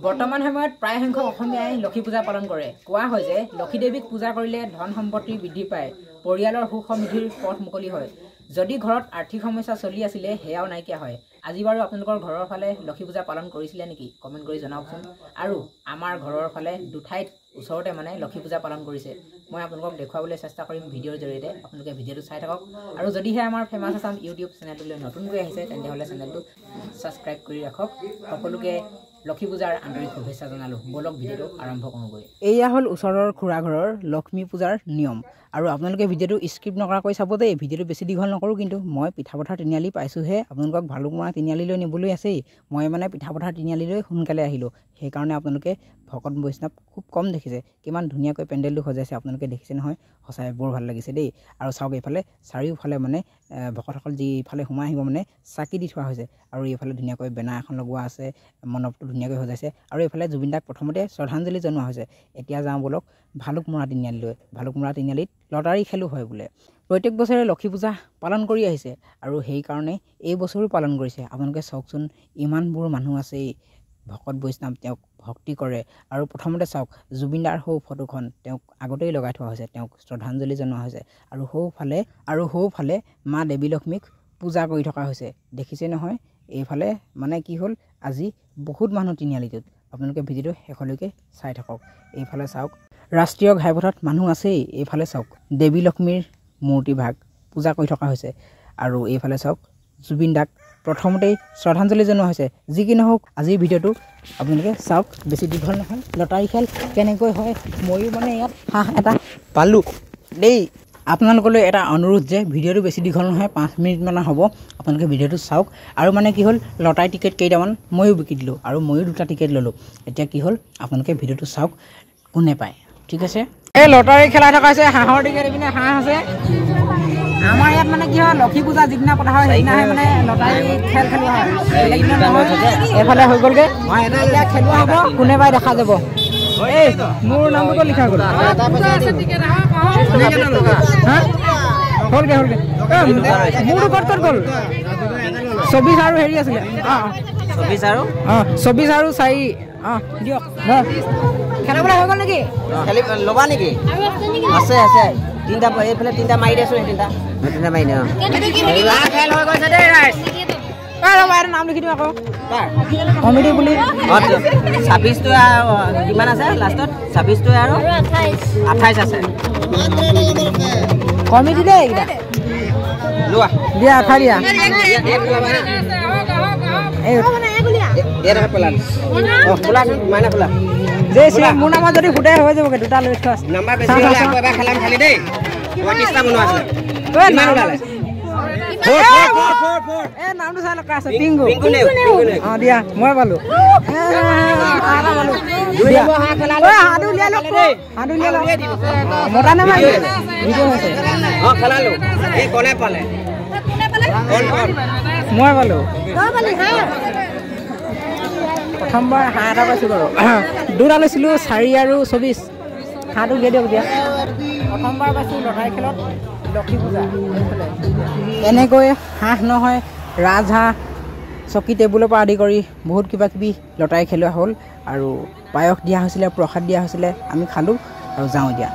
বৰ্তমান সময়ত প্ৰায় সংখ্যক অসমীয়াই লক্ষী পূজা পালন কৰে। কোৱা হয় যে লক্ষী দেৱীক পূজা কৰিলে ধন সম্পত্তি বৃদ্ধি পায়, পৰিয়ালৰ সুখ সমৃদ্ধিৰ পথ মুকলি হয়। যদি ঘৰত আৰ্থিক সমস্যা চলি আছিলে সেয়াও নাইকিয়া হয়। আজি বাৰু আপোনালোকৰ ঘৰৰ ফালে লক্ষী পূজা পালন কৰিছিলে নেকি? কমেণ্ট কৰি জনাওকচোন। আৰু আমাৰ ঘৰৰ ফালে দুঠাইত ওচৰতে মানে লক্ষী পূজা পালন কৰিছে। মই আপোনালোকক দেখুৱাবলৈ চেষ্টা কৰিম ভিডিঅ'ৰ জৰিয়তে। আপোনালোকে ভিডিঅ'টো চাই থাকক। আৰু যদিহে আমাৰ ফেমাছ আছাম ইউটিউব চেনেলটোলৈ নতুনকৈ আহিছে তেন্তেহ'লে চেনেলটো ছাবস্ক্ৰাইব কৰি ৰাখক। সকলোকে লক্ষী পূজাৰ আন্তৰিক শুভেচ্ছা জনালোঁ। বলক ভিডিঅ'টো আৰম্ভ কৰোঁগৈ। এয়া হ'ল ওচৰৰ খুৰা ঘৰৰ লক্ষ্মী পূজাৰ নিয়ম। আৰু আপোনালোকে ভিডিঅ'টো স্কিপ নকৰাকৈ চাব দেই। ভিডিঅ'টো বেছি দীঘল নকৰোঁ, কিন্তু মই পিঠাপথাৰ তিনিআলি পাইছোঁহে। আপোনালোকক ভালুকমৰা তিনিআলিলৈ নিবলৈ আছেই। মই মানে পিঠাপথাৰ তিনিআলিলৈ সোনকালে আহিলোঁ। সেইকাৰণে আপোনালোকে ভকত বৈষ্ণৱ খুব কম দেখিছে। কিমান ধুনীয়াকৈ পেণ্ডেলটো সজাইছে আপোনালোকে দেখিছে নহয়, সঁচাই বৰ ভাল লাগিছে দেই। আৰু চাওক এইফালে চাৰিওফালে মানে ভকতসকল যিফালে সোমাই আহিব মানে চাকি দি থোৱা হৈছে। আৰু এইফালে ধুনীয়াকৈ বেনাৰ এখন লগোৱা আছে, মণ্ডপটো ধুনীয়াকৈ সজাইছে। আৰু এইফালে জুবিন দাক প্ৰথমতে শ্ৰদ্ধাঞ্জলি জনোৱা হৈছে। এতিয়া যাওঁ বলক ভালুকমৰা তিনিআলিলৈ। ভালুকমৰা তিনিআলিত লটাৰী খেলো হয় বোলে। প্ৰত্যেক বছৰে লক্ষী পূজা পালন কৰি আহিছে আৰু সেইকাৰণে এই বছৰো পালন কৰিছে। আপোনালোকে চাওকচোন, ইমানবোৰ মানুহ আছে, ভকত বৈষ্ণৱ তেওঁক ভক্তি কৰে। আৰু প্ৰথমতে চাওক জুবিন দাৰ সৌ ফটোখন তেওঁক আগতেই লগাই থোৱা হৈছে, তেওঁক শ্ৰদ্ধাঞ্জলি জনোৱা হৈছে। আৰু সৌফালে মা দেৱী লক্ষ্মীক পূজা কৰি থকা হৈছে। দেখিছে নহয়, এইফালে মানে কি হ'ল, আজি বহুত মানুহ তিনিআলিটোত। আপোনালোকে ভিডিঅ'টো শেষলৈকে চাই থাকক। এইফালে চাওক ৰাষ্ট্ৰীয় ঘাইপথত মানুহ আছেই। এইফালে চাওক দেৱী লক্ষ্মীৰ মূৰ্তি ভাগ পূজা কৰি থকা হৈছে। আৰু এইফালে চাওক জুবিন দাক প্ৰথমতেই শ্ৰদ্ধাঞ্জলি জনোৱা হৈছে। যি কি নহওক, আজিৰ ভিডিঅ'টো আপোনালোকে চাওক, বেছি দীঘল নহয়। লটাৰী খেল কেনেকৈ হয়, ময়ো মানে ইয়াত হাঁহ এটা পালোঁ দেই। আপোনালোকলৈ এটা অনুৰোধ যে ভিডিঅ'টো বেছি দীঘল নহয়, 5 মিনিটমানৰ হ'ব। আপোনালোকে ভিডিঅ'টো চাওক। আৰু মানে কি হ'ল, লটাৰী টিকেট কেইটামান ময়ো বিকি দিলোঁ আৰু ময়ো 2টা টিকেট ল'লোঁ। এতিয়া কি হ'ল, আপোনালোকে ভিডিঅ'টো চাওক, কোনে পায়। ঠিক আছে, এই লটাৰী খেলাই থকা হৈছে। হাঁহৰ টিকেট এইপিনে হাঁহ আছে। আমাৰ ইয়াত মানে কি হয়, লক্ষী পূজা যিদিনা পতা হয় সেইদিনাহে মানে লটাৰী খেল খেলোৱা হয়। এইফালে হৈ গ'লগৈ, এতিয়া খেলোৱা হ'ব, কোনে পায় দেখা যাব। এই মোৰ নামটোতো লিখা গ'ল। হ'লগৈ মোৰটো ক'ত গ'ল? 24 আৰু হেৰি আছিলে, 24 আৰু 4। দিয়ক খেলাবলৈ হৈ গ'ল নেকি? ল'বা নেকি? আছে আছে, 3টা এইফালে 3টা মাৰি দিছোঁ। 3টা মাৰি দিওঁ। খেল হৈ গৈছে দেই। নাম লিখি দিওঁ আকৌ কমিটি বুলি। 26টো কিমান আছে লাষ্টত? 26টো আৰু 28 আছে কমিটি দেই। এইকেইটা লোৱা দিয়া, আঠা দিয়া। মোৰ নামত যদি ফুটাই হৈ যাবগৈ, 2টা লৈ থোৱা আছে। নাম্বাৰ বেছি হ'লে আকৌ এবাৰ খেলাম খালি দেই। 35টা বনোৱা আছে। কিমান ওলালে? নামটো চাই লকা আছে, পিংগু। দিয়া, মই পালোঁ। মতা নে মাৰি খেলালো। এই কোনে পালে? মই পালোঁ। প্ৰথমবাৰ হাঁহ এটা পাইছোঁ বাৰু। 2টা লৈছিলোঁ, 4 আৰু 24। হাঁহটো উলিয়াই দিয়ক দিয়া। প্ৰথমবাৰ পাইছোঁ লটাৰী খেলত লক্ষী পূজা। এনেকৈ হাঁহ নহয়, ৰাজহাঁহ, চকী টেবুলৰ পৰা আদি কৰি বহুত কিবা কিবি লটাৰী খেলোৱা হ'ল। আৰু পায়স দিয়া হৈছিলে, প্ৰসাদ দিয়া হৈছিলে, আমি খালোঁ আৰু যাওঁ এতিয়া।